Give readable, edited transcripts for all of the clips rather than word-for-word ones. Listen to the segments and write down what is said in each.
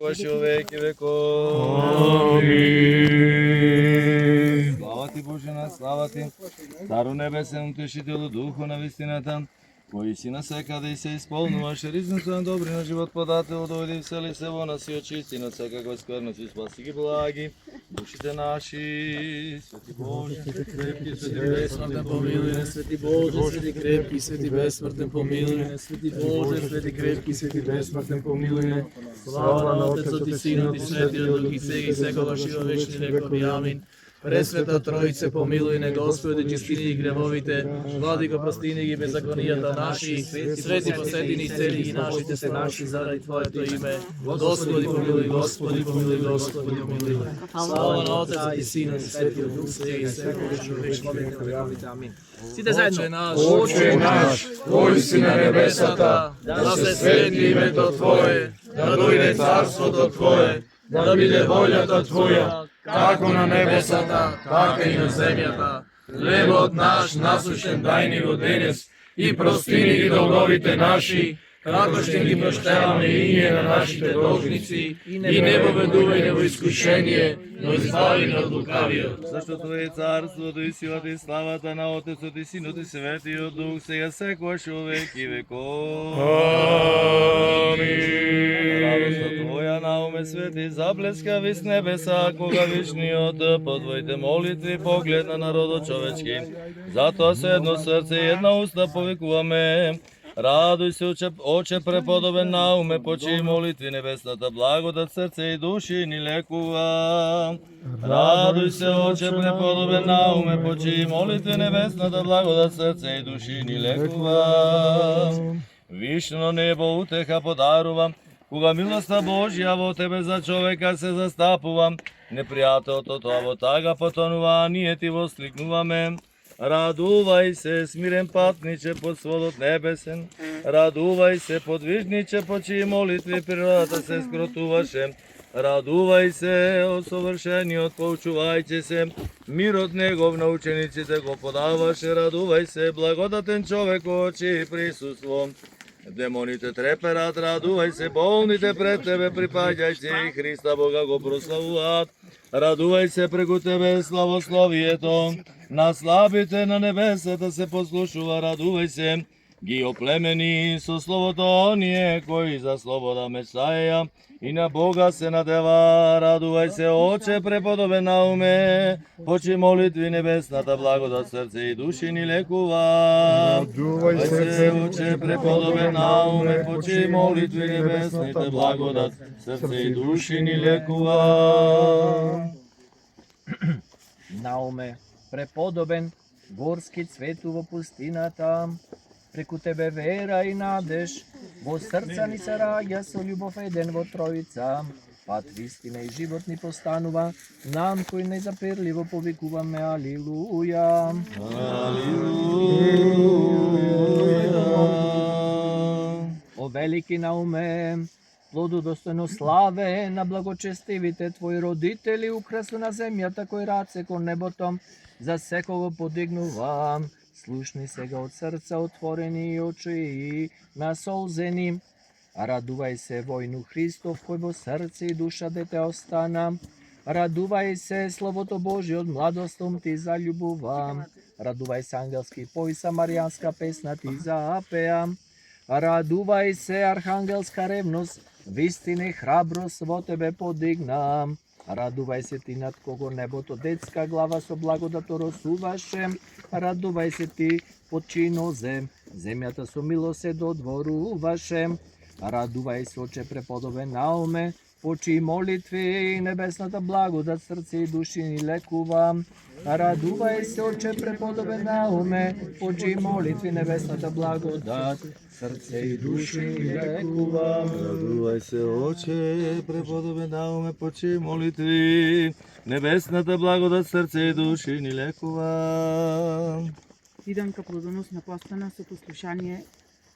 Ваши веки веков. Амин. Слава ти, Боже наш, слава ти, Цару небесен, утешителю, духу на вистината, koji si насекаде и се изпълнуваш ризницу на добри на живот подател, дойде и всели се во нас и очисти на всякаква скверност и спаси ги благи, душите наши, Свети Боже, свети крепки, свети Безсмъртен помилуй, свети Боже, свети крепки, свети безсмъртен помилуй, свети Боже, свети крепки, свети безсмъртен помилуй. Слава на Отецът и Синът и Светият Дух и сега и секогаш и във вечни векови. Амин. Пресвета Троице, помилуй не, Господи, чистини и греховите, владико, прости ни ги беззаконията наши, свети посети ни цели ги нашите се наши заради Твоето име. Господи, помилуй, Господи, помилуй, Господи, помилуй. Слава на Отеца и Сина и Светия Дух, сега и секогаш и във вечни векови. Амин. Сите заедно. Отче наш, koji si на небесата, Да се светли името Твое, да дойде царството Твое, да биде волята Твоя, како на небесата, така и на земята. Хлебот наш насущен дай ни го денес и прости ни ги долговите наши, како ще ги прощаваме и ние на нашите должници, и не поведувај ни во искушение, но избави ни од лукавиот. Защото е царството и силата и славата на Отецът и Синът и Светият Дух, сега секогаш и во веки веков. Радостта Твоя науме свети, заблескави с небеса, кога вишниот по Твоите молитви погледна народот човечки. Затоа со едно срце и една уста повикуваме. Радуй се, Оче преподобен науме, по чии молитви небесната благодат сърце и души ни лекува. Радуй се, Оче преподобен науме, по чии молитви небесната благодат сърце и души ни лекува. Вишно небо утеха подарува, кога милоста Божја во тебе за човека се застапува. Непријателот тоа во тага потонува, а ние ти воскликнуваме. Радувај се, смирен патниче под сводот небесен, радувај се, подвижниче, по чии молитви природата се скротуваше. Радувај се, осовршениот, поучувајте се, мирот негов на учениците го подаваше. Радувај се, благодатен човек, во чии присуство демоните треперат. Радувај се, болните пред тебе припаѓајте и Христа Бога го прославуваат. Радувај се, преку тебе славословието на слабите на небесата се послушува. Радувај се, ги оплемени со словото оние кои за слобода мечтаеја и на Бога се надева. Радувај се, Оче преподобен науме, по чии молитви небесната благодат сърце и души ни лекува. Радувај се, Оче преподобен науме, по чии молитви небесната благодат сърце и души ни лекува. Науме, преподобен, горски цвету во пустината, преку тебе вера и надеж, во срца ни се раѓа со љубов еден во Троица. Пат вистина и живот ни постанува, нам кои незаперливо повикуваме Алилуја. О велики науме, плододостојно славе на благочестивите Твои родители, украсу на земјата кој раце кон небото, за секого подигнува. Слушни сега од срца отворени и очи насолзени. Радувај се, војну Христов, кој во срце и душа дете остана. Радувај се, Словото Божие од младостом ти заљубува. Радувај се, ангелски појса, маријанска песна ти заапеа. Радувај се, архангелска ревност, вистина и храброст во тебе подигна. Радувај се ти, над кого небото детска глава со благодат оросуваше. Радувај се ти, под чии нозе земјата со милост се додворуваше. Радувај се, Оче преподобен науме, по чии молитви небесната благодат срце и души ни лекува. Радувај се, Оче преподобен науме, по чии молитви небесната благодат срце и души ни лекува. Радувај се, Оче преподобен науме, по чии молитви небесната благодат срце и души ни лекува. Идам ка плодоносна постана со послушание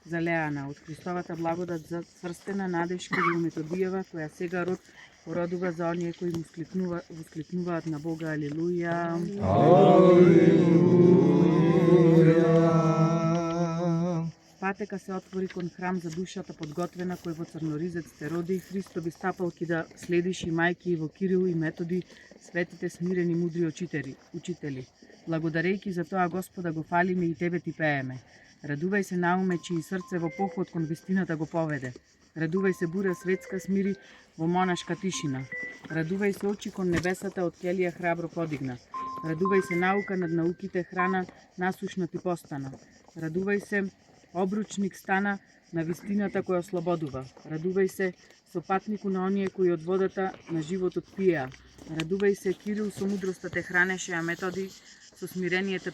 за Леана, од Христовата благодат за цврстена надеж кога Методиева, која сега род порадува за оние кои му воскликнуваат на Бога. Алилуја. Алилуја. патека се отвори кон храм за душата подготвена кој во Црноризец те роди, Христови стапалки да следиш и мајки и во Кирил и Методи, светите смирени мудри учители. Благодарејќи за тоа Господа го фалиме и тебе ти пееме. Радувај се науме чии срце во поход кон вистината го поведе. Радувај се бура светска смири во монашка тишина. Радувај се очи кон небесата од келија храбро подигна. Радувај се наука над науките храна насушна ти постана. Радувај се обручник стана на вистината која ослободува. Радувај се сопатнику на оние кои од водата на животот пиеа. Радувај се Кирил со мудроста те хранеше, а Методи со смирение те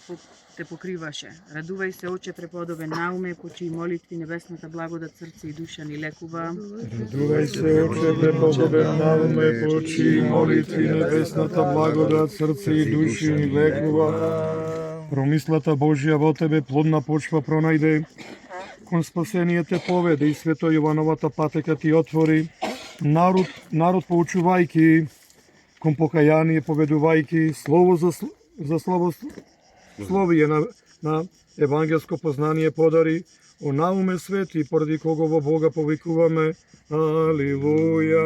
покриваше. Радувај се оче преподобен науме, по чии молитви небесната благодат срце и душа ни лекува. Радувај се, Оче преподобен науме, по чии молитви небесната благодат срце и души ни лекува. Промислата Божја во тебе плодна почва пронајде, кон спасение те поведе и свето Јовановата патека ти отвори. Народ поучувајки, кон покаяние поведувајки, слово за словие на евангелско познание подари, о науме свети, поради кого во Бога повикуваме. Алилуја.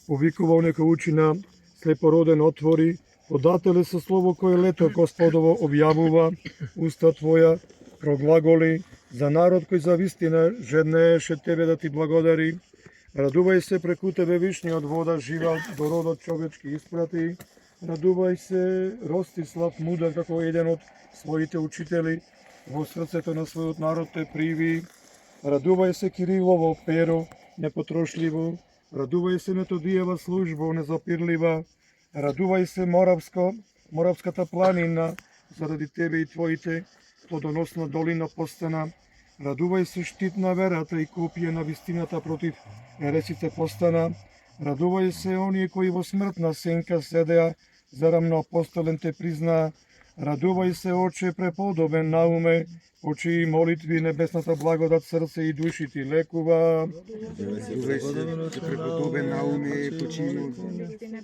Повикува оне кој учи на слепороден отвори, подателе со слово кое лето Господово објавува, уста Твоја проглаголи, за народ кој за вистина жеднееше тебе да ти благодари. Радувај се преку тебе вишниот вода жива до родот човечки испрати. Радувај се Ростислав мудар како еден од своите учители, во срцето на својот народ те приви. Радувај се Кирилово перо непотрошливо. Радувај се Методиева служба незапирлива. Радувај се Моравската планина заради тебе и твоите, плодоносна долина постана. Радувај се штит на верата и копие на вистината против ересите постана. Радувај се оние кои во смртна сенка седеа, зарамно апостолен те признаа. Радувај се, Оче преподобен науме, по чии молитви небесната благодат срце и души ти лекува. Радувај се, преподобен науме, по чии молитви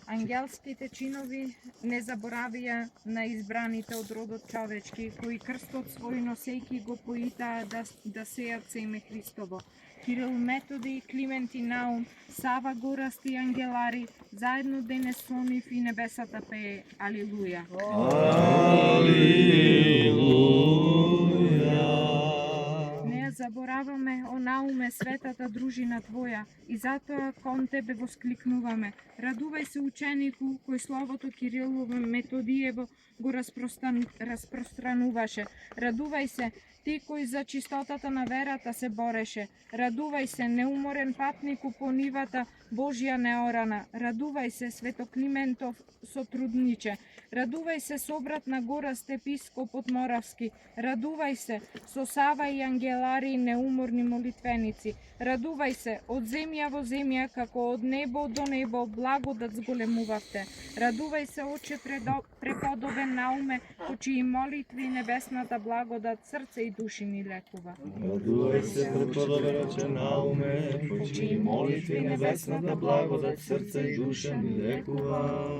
Ангелските чинови не заборавија на избраните од родот човечки, кои крстот свој носејки го поитаа да сеат семе Христово. Кирил, Методи, Климент и Наум, Сава, Горасти и Ангелари, заедно денес со нив и небесата пее. Алилуја. Не забораваме, о Науме, светата дружина Твоја, и затоа кон Тебе воскликнуваме. Радувај се ученику, кој словото Кирилово Методиево го распространуваше. Радувај се, ти кој за чистотата на верата се бореше. Радувај се, неуморен патнику по нивата Божја неорана. Радувај се, Свето Климентов сотрудниче. Радувај се, собрат на Гораст епископот Моравски. Радувај се, со Сава и Ангелари неуморни молитвеници. Радувај се, од земја во земја, како од небо до небо, благодат зголемувавте. Радувај се, Оче преподобен науме, по чии молитви небесната благодат срце и души ни лекува. Радувај се, преподобен Оче науме, по чии молитви небесната благодат срце и душа ни лекува.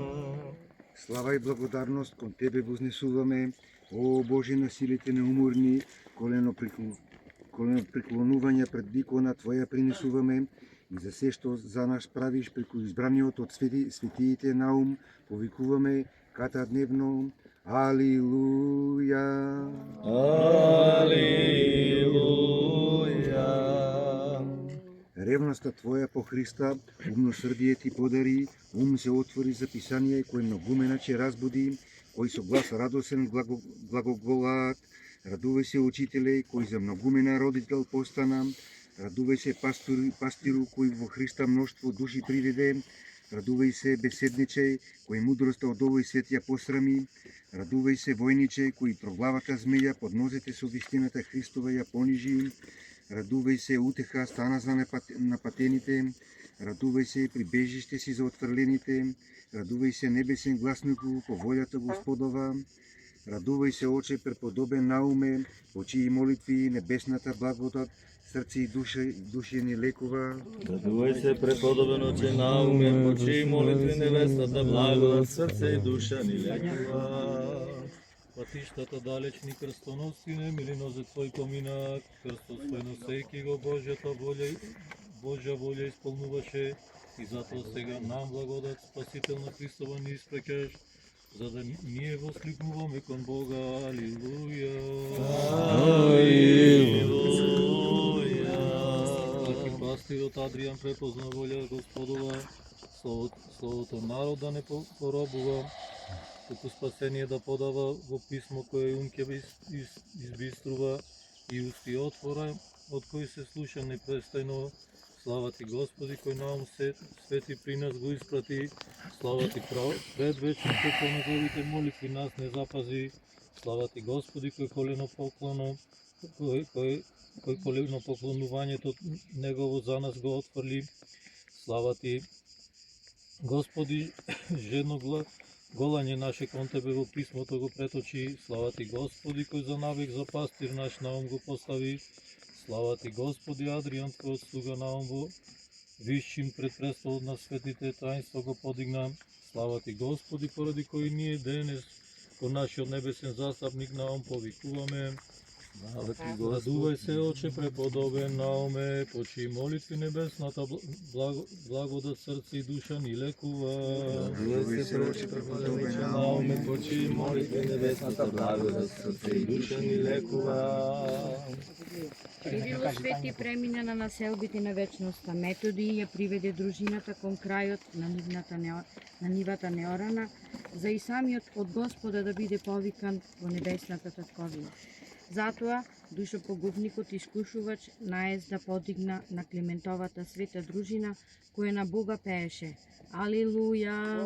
Слава и благодарност кон Тебе вознесуваме, о Боже на силите неуморни, колено преклонување пред викона Твоја принесуваме и за се што за нас правиш преку избраниот од светиите Наум, повикуваме ката дневно. Алилуја. Алилуја. Ревноста Твоја по Христа, умносрдие Ти подари, ум се отвори за писание кој многуменаче разбуди, кој со глас радосен глагоголаат. Радувај се учителе, кој за многумена родител постана. Радувај се пастиру, кој во Христа мноштво души приведе. Радувај се беседниче, кој мудроста од овој свет ја посрами. Радувај се војниче, кој троглавата змеја под нозете со вистината Христова ја понижи. Радувај се утеха стана за напатените. Радувај се прибежиште си за отфрлените. Радувај се небесен гласнику по волјата Господова. Радувај се, Оче преподобен науме, по чии молитви небесната благодат срце и душа ни лекува. Радувай се, преподобен Отче Науме, по чии молитви небесната благодат, сърце и душа ни лекува. Пътищата далечни кръстоности, немилино за Твой поминак, кръстосвой носейки го Божия воля изпълнуваше, и зато сега нам благодат Спасител на Христова ни изпрекаш, за да ние възкликнуваме към Бога. Алилуя! Алилуя! Архипастир от Адриан препозна воля Господова, Словото народ да не поробува, като спасение да подава во писмо кое умке избиструва и усти отвора, от кои се слуша непрестайно. Слава Ти, Господи, кој нам свети при нас го испрати. Слава Ти, предвечните по неговите молитви нас не запази. Слава Ти, Господи, кој колено поклонувањето Негово за нас го отврли. Слава Ти, Господи, жедно голање наше кон Тебе во писмото го преточи. Слава Ти, Господи, кој за навек за пастир наш наум го постави. Слава Ти, Господи, Адриан, Твојот слуга наум во висчин пред престолот на светите таинство го подигна. Слава Ти, Господи, поради кој ние денес кон нашиот небесен застапник наум повикуваме. Радувај се, Отче преподобен Науме, по чии молитви небесната благодат срце и душа ни лекува. Радувай се, Отче преподобен Науме, по чии молитви небесната благодат срце и душа ни лекува. Кирило Свети премина на населбите на вечноста. Методи ја приведе дружината кон крајот на нивата неорана, за и самиот од Господа да биде повикан во небесната татковина. Затоа, душопогубникот искушувач наез да подигна на Климентовата света дружина, која на Бога пееше. Алилуја!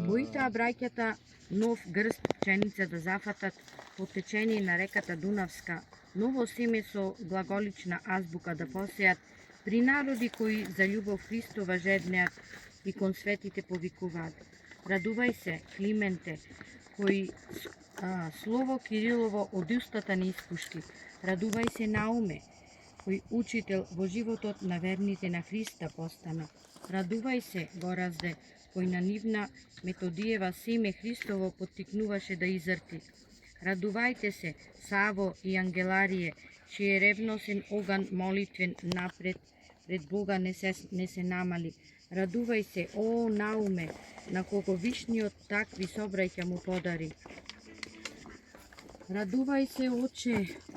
Поитаа браќата нов грст пченица да зафатат по течение на реката Дунавска, ново семе со глаголична азбука да посеат при народи кои за љубов Христова жеднеат и кон светите повикуваат. Радувај се, Клименте, кој слово Кирилово од устата не испушти. Радувај се, Науме, кој учител во животот на верните на Христа постана. Радувај се, Горазде, кој на нивна Методиева семе Христово поттикнуваше да изрти. Радувајте се, Саво и Ангеларие, чиј ревносен оган молитвен напред пред Бога не се намали. Радувај се, о Науме, на кого вишниот такви собрајќа му подари. Радувај се,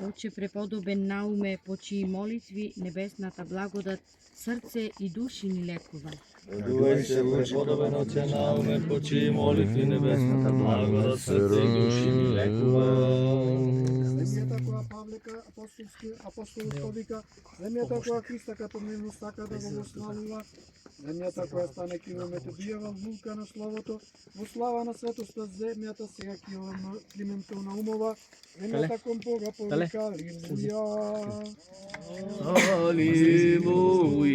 Отче преподобен Науме, по чии молитви небесната благодат срце и души ни лекува. Радувај се, преподобен Отче Науме, по чии молитви небесната благодат срце и души ни лекува. Земјата која Павлека апостолот повика, земјата која Христа като нивно сака да го вославува, земјата која стане километодијава вулка на словото, во слава на светоста земјата сега Климентовна умова, земјата кон Бога повика, алилуја. Алилуја.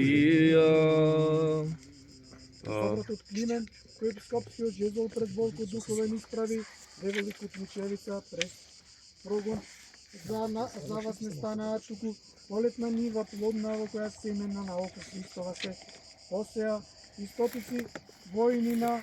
Собратот Климент, кој епископскиот жезол пред Волко духовен исправи, девеликот Лучевица пред прогон, за вас не станаа туку полетна нива плодна во која семена на око Христова се посеа и стотици војни на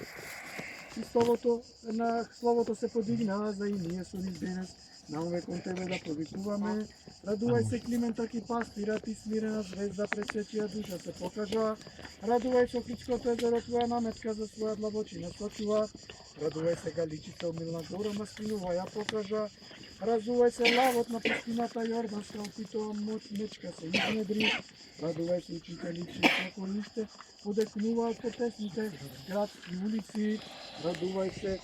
Словото се подигнаа за и ние со нив денес. Науме кон Тебе да повикуваме. Радувај се, Климент, аки пастират и смирена звезда пред сечија душа се покажа. Радувај се, Охридското езеро, твоја наметка за своја длабочина сочува. Радувај се, Галичица, умилна гора Маслинова ја покажа. Радувај се, лавот на пустината Јорданска, опитова мечка се изнедри. Радувај се, учители, чии околиште подекнуваат по тесните градски улици. Радувај се,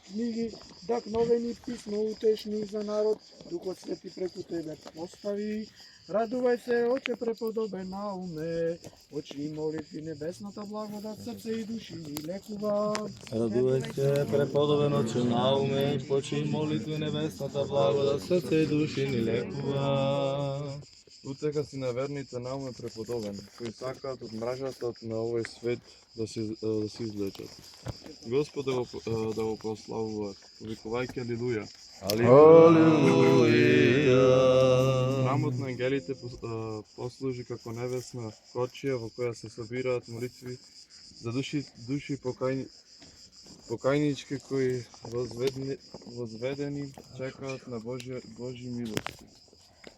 книги, вдахновени писмо утешни за народ, Духот Свети преку Тебе постави. Радувај се, Отче преподобен Науме, по чии молитви небесната благодат срце и души ни лекува. Радувај се, преподобен Отче Науме, по чии молитви небесната благодат срце и души ни лекува. Утеха си на верните науме преподобен, кои сакаат од мражата на овој свет да се извлечат. Господ да го прославуваат, повикувајќи алилуја. Алилуја. Храмот на ангелите послужи како небесна кочија во која се собираат молитви за души покајнички кои возведени чекаат на Божи милости.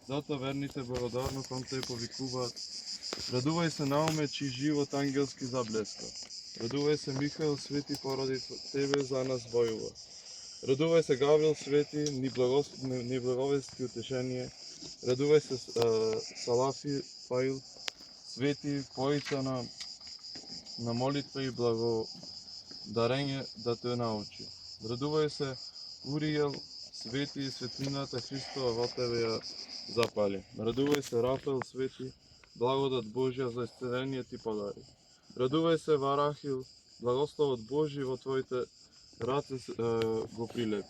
Затоа верните благодарно кон Тебе повикуваат: радувај се Науме, чий живот ангелски заблеска. Радувај се Михаил свети, поради Тебе за нас војува. Радувај се Гаврил свети, ни благовести утешение. Радувај се Салафи Фаил свети, поица на молитва и благодарење да те научи. Радувај се Уриел свети, светлината Христова во Тебе ја запали. Радувај се Рафаел свети, благодат Божја за исцеление ти подари. Радувај се Варахил, благословот Божи во Твоите раце го прилепи.